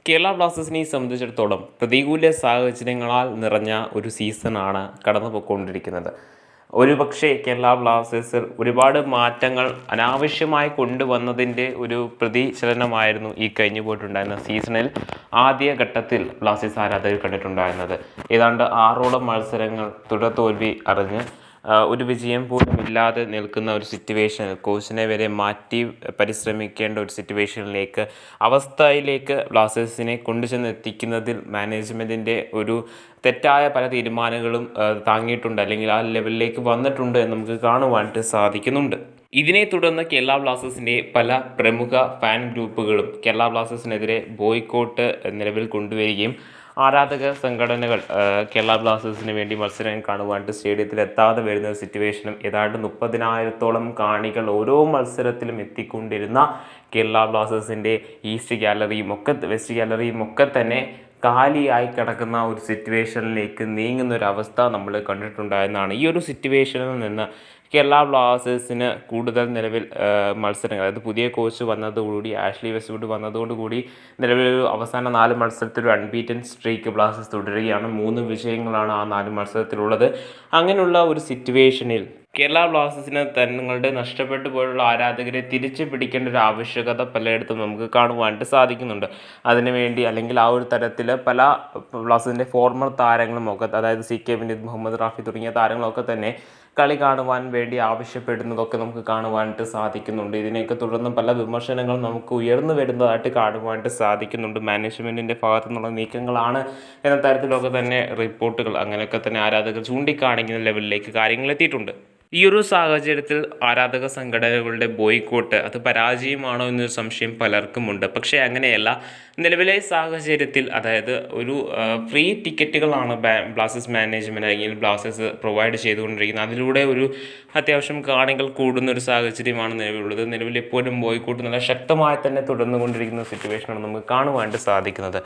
കേരള ബ്ലാസ്റ്റേഴ്സിനെ സംബന്ധിച്ചിടത്തോളം പ്രതികൂല സാഹചര്യങ്ങളാൽ നിറഞ്ഞ ഒരു സീസണാണ് കടന്നു പോയിക്കൊണ്ടിരിക്കുന്നത്. ഒരുപക്ഷേ കേരള ബ്ലാസ്റ്റേഴ്സിൽ ഒരുപാട് മാറ്റങ്ങൾ അനാവശ്യമായി കൊണ്ടുവന്നതിൻ്റെ ഒരു പ്രതിഫലനമായിരുന്നു ഈ കഴിഞ്ഞു പോയിട്ടുണ്ടായിരുന്ന സീസണിൽ ആദ്യ ഘട്ടത്തിൽ ബ്ലാസ്റ്റേഴ്സ് ആരാധകർ കണ്ടിട്ടുണ്ടായിരുന്നത്. ഏതാണ്ട് 6ഓളം മത്സരങ്ങൾ തുടർ തോൽവി അറിഞ്ഞ് ഒരു വിജയം പോലും ഇല്ലാതെ നിൽക്കുന്ന ഒരു സിറ്റുവേഷനിൽ കോച്ചിനെ വരെ മാറ്റി പരിശ്രമിക്കേണ്ട ഒരു അവസ്ഥയിലേക്ക് ബ്ലാസ്റ്റേഴ്സിനെ കൊണ്ടുചെന്ന് എത്തിക്കുന്നതിൽ മാനേജ്മെൻറ്റിൻ്റെ ഒരു തെറ്റായ പല തീരുമാനങ്ങളും താങ്ങിയിട്ടുണ്ട്, അല്ലെങ്കിൽ ആ ലെവലിലേക്ക് വന്നിട്ടുണ്ട് എന്ന് നമുക്ക് കാണുവാനായിട്ട് സാധിക്കുന്നുണ്ട്. ഇതിനെ തുടർന്ന് കേരള ബ്ലാസ്റ്റേഴ്സിൻ്റെ പല പ്രമുഖ ഫാൻ ഗ്രൂപ്പുകളും കേരള ബ്ലാസ്റ്റേഴ്സിനെതിരെ ബോയ്ക്കോട്ട് നിലവിൽ കൊണ്ടുവരികയും ആരാധക സംഘടനകൾ കേരള ബ്ലാസ്റ്റേഴ്സിന് വേണ്ടി മത്സരം കാണുവാനായിട്ട് സ്റ്റേഡിയത്തിൽ എത്താതെ വരുന്ന ഒരു സിറ്റുവേഷനും ഏതാണ്ട് 30,000-ഓളം കാണികൾ ഓരോ മത്സരത്തിലും എത്തിക്കൊണ്ടിരുന്ന കേരള ബ്ലാസ്റ്റേഴ്സിൻ്റെ വെസ്റ്റ് ഗാലറിയും ഒക്കെ തന്നെ കാലിയായി കിടക്കുന്ന ഒരു സിറ്റുവേഷനിലേക്ക് നീങ്ങുന്ന ഒരു അവസ്ഥ നമ്മൾ കണ്ടിട്ടുണ്ടായിരുന്നതാണ്. ഈ ഒരു സിറ്റുവേഷനിൽ നിന്ന് കേരള ബ്ലാസ്റ്റേഴ്സിന് കൂടുതൽ നിലവിൽ മത്സരങ്ങൾ, അതായത് പുതിയ കോച്ച് വന്നതോടുകൂടി, ആഷ്ലി വെസ്റ്റ്വുഡ് വന്നതോടുകൂടി നിലവിൽ അവസാന 4 മത്സരത്തിൽ ഒരു അൺബീറ്റൻ സ്ട്രീക്ക് ബ്ലാസ്റ്റേഴ്സ് തുടരുകയാണ്. 3 വിജയങ്ങളാണ് ആ 4 മത്സരത്തിലുള്ളത്. അങ്ങനെയുള്ള ഒരു സിറ്റുവേഷനിൽ കേരള ബ്ലാസ്റ്റേഴ്സിന് തങ്ങളുടെ നഷ്ടപ്പെട്ടു പോയുള്ള ആരാധകരെ തിരിച്ചു പിടിക്കേണ്ട ഒരു ആവശ്യകത പലയിടത്തും നമുക്ക് കാണുവാനായിട്ട് സാധിക്കുന്നുണ്ട്. അതിനുവേണ്ടി അല്ലെങ്കിൽ ആ ഒരു തരത്തിൽ പല ബ്ലാസ്റ്റേഴ്സിൻ്റെ ഫോർമർ താരങ്ങളുമൊക്കെ, അതായത് CK വിനീത്, മുഹമ്മദ് റാഫി തുടങ്ങിയ താരങ്ങളൊക്കെ തന്നെ കളി കാണുവാൻ വേണ്ടി ആവശ്യപ്പെടുന്നതൊക്കെ നമുക്ക് കാണുവാനായിട്ട് സാധിക്കുന്നുണ്ട്. ഇതിനെയൊക്കെ തുടർന്ന് പല വിമർശനങ്ങളും നമുക്ക് ഉയർന്നു വരുന്നതായിട്ട് കാണുവാനായിട്ട് സാധിക്കുന്നുണ്ട്. മാനേജ്മെൻറ്റിൻ്റെ ഭാഗത്തു നിന്നുള്ള നീക്കങ്ങളാണ് എന്ന തരത്തിലൊക്കെ തന്നെ റിപ്പോർട്ടുകൾ, അങ്ങനെയൊക്കെ തന്നെ ആരാധകർ ചൂണ്ടിക്കാണിക്കുന്ന ലെവലിലേക്ക് കാര്യങ്ങൾ എത്തിയിട്ടുണ്ട്. ഈ ഒരു സാഹചര്യത്തിൽ ആരാധക സംഘടനകളുടെ ബോയ്ക്കോട്ട് അത് പരാജയമാണോ എന്നൊരു സംശയം പലർക്കുമുണ്ട്. പക്ഷേ അങ്ങനെയല്ല. നിലവിലെ സാഹചര്യത്തിൽ, അതായത് ഒരു ഫ്രീ ടിക്കറ്റുകളാണ് ബ്ലാസ്റ്റേഴ്സ് മാനേജ്മെൻറ്റ് അല്ലെങ്കിൽ ബ്ലാസ്റ്റേഴ്സ് പ്രൊവൈഡ് ചെയ്തുകൊണ്ടിരിക്കുന്നത്. അതിലൂടെ ഒരു അത്യാവശ്യം കാണികൾ കൂടുന്ന ഒരു സാഹചര്യമാണ് നിലവിലുള്ളത്. നിലവിൽ എപ്പോഴും ബോയ്ക്കോട്ട് നല്ല ശക്തമായി തന്നെ തുടർന്നുകൊണ്ടിരിക്കുന്ന സിറ്റുവേഷനാണ് നമുക്ക് കാണുവാനായിട്ട് സാധിക്കുന്നത്.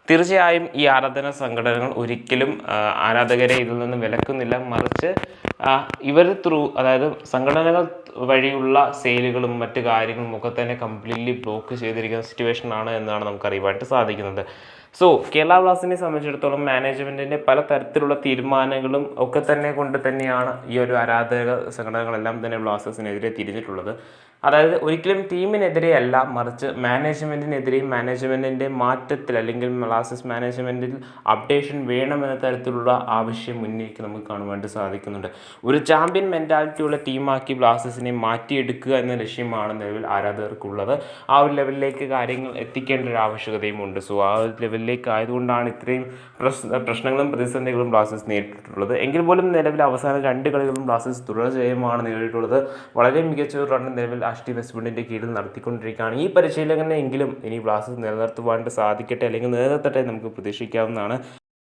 തീർച്ചയായും ഈ ആരാധന സംഘടനകൾ ഒരിക്കലും ആരാധകരെ ഇതിൽ നിന്ന് വിലക്കുന്നില്ല. മറിച്ച് ഇവർ അതായത് സംഘടനകൾ വഴിയുള്ള സെയിലുകളും മറ്റു കാര്യങ്ങളും ഒക്കെ തന്നെ കംപ്ലീറ്റ്ലി ബ്ലോക്ക് ചെയ്തിരിക്കുന്ന സിറ്റുവേഷനാണ് എന്നാണ് നമുക്ക് അറിയുവാനായിട്ട് സാധിക്കുന്നത്. കേരള ബ്ലാസ്റ്റേഴ്സിനെ സംബന്ധിച്ചിടത്തോളം മാനേജ്മെൻറ്റിൻ്റെ പല തരത്തിലുള്ള തീരുമാനങ്ങളും ഒക്കെ തന്നെ കൊണ്ട് തന്നെയാണ് ഈ ഒരു ആരാധക സംഘടനകളെല്ലാം തന്നെ ബ്ലാസ്റ്റേഴ്സിനെതിരെ തിരിഞ്ഞിട്ടുള്ളത്. അതായത് ഒരിക്കലും ടീമിനെതിരെ അല്ല, മറിച്ച് മാനേജ്മെൻറ്റിനെതിരെയും മാനേജ്മെൻറ്റിൻ്റെ മാറ്റത്തിൽ അല്ലെങ്കിൽ ബ്ലാസ്റ്റേഴ്സ് മാനേജ്മെൻറ്റിൽ അപ്ഡേഷൻ വേണമെന്ന തരത്തിലുള്ള ആവശ്യം ഉന്നയിക്ക് നമുക്ക് കാണുവാനായിട്ട് സാധിക്കുന്നുണ്ട്. ഒരു ചാമ്പ്യൻ മെൻറ്റാലിറ്റിയുള്ള ടീമാക്കി ബ്ലാസ്റ്റേഴ്സിനെ മാറ്റിയെടുക്കുക എന്ന ലക്ഷ്യമാണ് നിലവിൽ ആരാധകർക്കുള്ളത്. ആ ഒരു ലെവലിലേക്ക് കാര്യങ്ങൾ എത്തിക്കേണ്ട ഒരു ആവശ്യകതയുമുണ്ട്. ആ ഒരു ലെവലിലേക്ക് ആയതുകൊണ്ടാണ് ഇത്രയും പ്രശ്നങ്ങളും പ്രതിസന്ധികളും ബ്ലാസ്റ്റേഴ്സ് നേരിട്ടിട്ടുള്ളത്. എങ്കിൽ പോലും നിലവിൽ അവസാന 2 കളികളും ബ്ലാസ്റ്റേഴ്സ് തുടർജയമാണ് നേരിട്ടുള്ളത്. വളരെ മികച്ച ഒരു റൺ നിലവിൽ ആഷ്ലി വെസ്റ്റ്വുഡിൻ്റെ കീഴിൽ നടത്തിക്കൊണ്ടിരിക്കുകയാണ്. ഈ പരിശീലകനെങ്കിലും ഇനി ബ്ലാസ്റ്റേഴ്സ് നിലനിർത്തുവാനായിട്ട് സാധിക്കട്ടെ, അല്ലെങ്കിൽ നിലനിർത്തട്ടെ നമുക്ക് പ്രതീക്ഷിക്കാവുന്നതാണ്.